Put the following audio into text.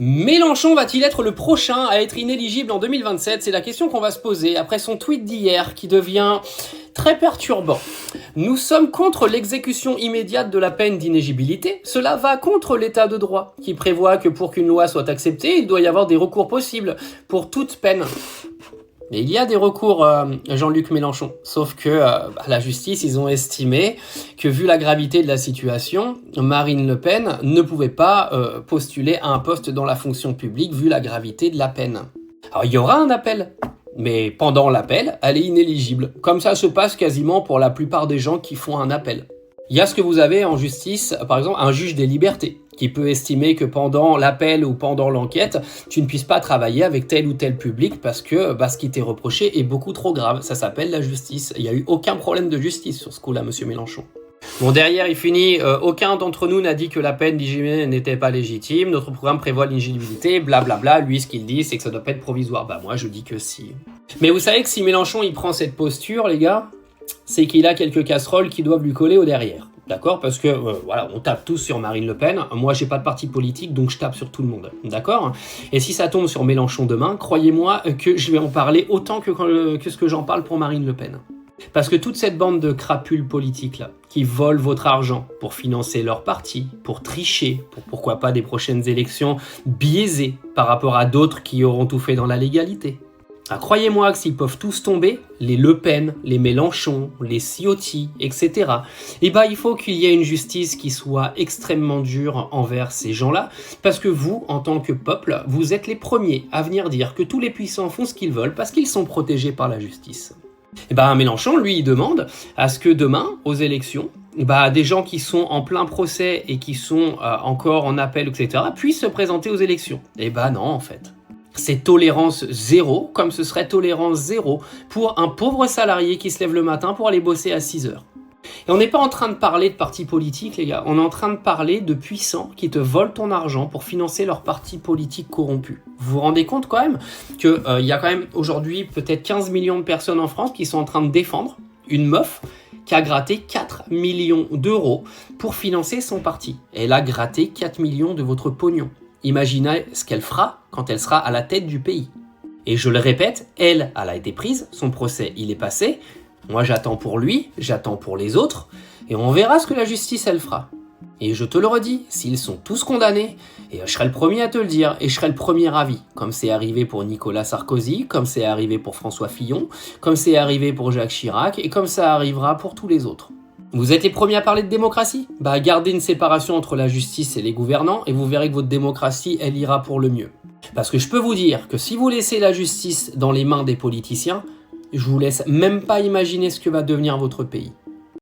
Mélenchon va-t-il être le prochain à être inéligible en 2027? C'est la question qu'on va se poser après son tweet d'hier qui devient très perturbant. Nous sommes contre l'exécution immédiate de la peine d'inéligibilité. Cela va contre l'état de droit qui prévoit que pour qu'une loi soit acceptée, il doit y avoir des recours possibles pour toute peine. Et il y a des recours, Jean-Luc Mélenchon, sauf que la justice, ils ont estimé que vu la gravité de la situation, Marine Le Pen ne pouvait pas postuler à un poste dans la fonction publique vu la gravité de la peine. Alors il y aura un appel, mais pendant l'appel, elle est inéligible. Comme ça se passe quasiment pour la plupart des gens qui font un appel. Il y a ce que vous avez en justice, par exemple, un juge des libertés, qui peut estimer que pendant l'appel ou pendant l'enquête, tu ne puisses pas travailler avec tel ou tel public parce que ce qui t'est reproché est beaucoup trop grave. Ça s'appelle la justice. Il n'y a eu aucun problème de justice sur ce coup-là, monsieur Mélenchon. Bon, derrière, il finit, aucun d'entre nous n'a dit que la peine d'inéligibilité n'était pas légitime, notre programme prévoit l'inéligibilité, blablabla, lui, ce qu'il dit, c'est que ça doit pas être provisoire. Bah, moi, je dis que si. Mais vous savez que si Mélenchon, il prend cette posture, les gars, c'est qu'il a quelques casseroles qui doivent lui coller au derrière. D'accord? Parce que, voilà, on tape tous sur Marine Le Pen. Moi, j'ai pas de parti politique, donc je tape sur tout le monde. D'accord? Et si ça tombe sur Mélenchon demain, croyez-moi que je vais en parler autant que ce que j'en parle pour Marine Le Pen. Parce que toute cette bande de crapules politiques là, qui volent votre argent pour financer leur parti, pour tricher, pour pourquoi pas des prochaines élections biaisées par rapport à d'autres qui auront tout fait dans la légalité. Ah, croyez-moi que s'ils peuvent tous tomber, les Le Pen, les Mélenchon, les Ciotti, etc., eh ben, il faut qu'il y ait une justice qui soit extrêmement dure envers ces gens-là, parce que vous, en tant que peuple, vous êtes les premiers à venir dire que tous les puissants font ce qu'ils veulent parce qu'ils sont protégés par la justice. Et ben, Mélenchon, lui, il demande à ce que demain, aux élections, des gens qui sont en plein procès et qui sont encore en appel, etc., puissent se présenter aux élections. Et ben non, en fait. C'est tolérance zéro, comme ce serait tolérance zéro pour un pauvre salarié qui se lève le matin pour aller bosser à 6 heures. Et on n'est pas en train de parler de partis politiques, les gars. On est en train de parler de puissants qui te volent ton argent pour financer leurs partis politiques corrompus. Vous vous rendez compte quand même qu'il y a quand même aujourd'hui peut-être 15 millions de personnes en France qui sont en train de défendre une meuf qui a gratté 4 millions d'euros pour financer son parti. Elle a gratté 4 millions de votre pognon. Imaginez ce qu'elle fera quand elle sera à la tête du pays. Et je le répète, elle a été prise, son procès il est passé, moi j'attends pour lui, j'attends pour les autres, et on verra ce que la justice elle fera. Et je te le redis, s'ils sont tous condamnés, et je serai le premier à te le dire, et je serai le premier ravi, comme c'est arrivé pour Nicolas Sarkozy, comme c'est arrivé pour François Fillon, comme c'est arrivé pour Jacques Chirac, et comme ça arrivera pour tous les autres. Vous êtes les premiers à parler de démocratie? Gardez une séparation entre la justice et les gouvernants et vous verrez que votre démocratie, elle ira pour le mieux. Parce que je peux vous dire que si vous laissez la justice dans les mains des politiciens, je vous laisse même pas imaginer ce que va devenir votre pays.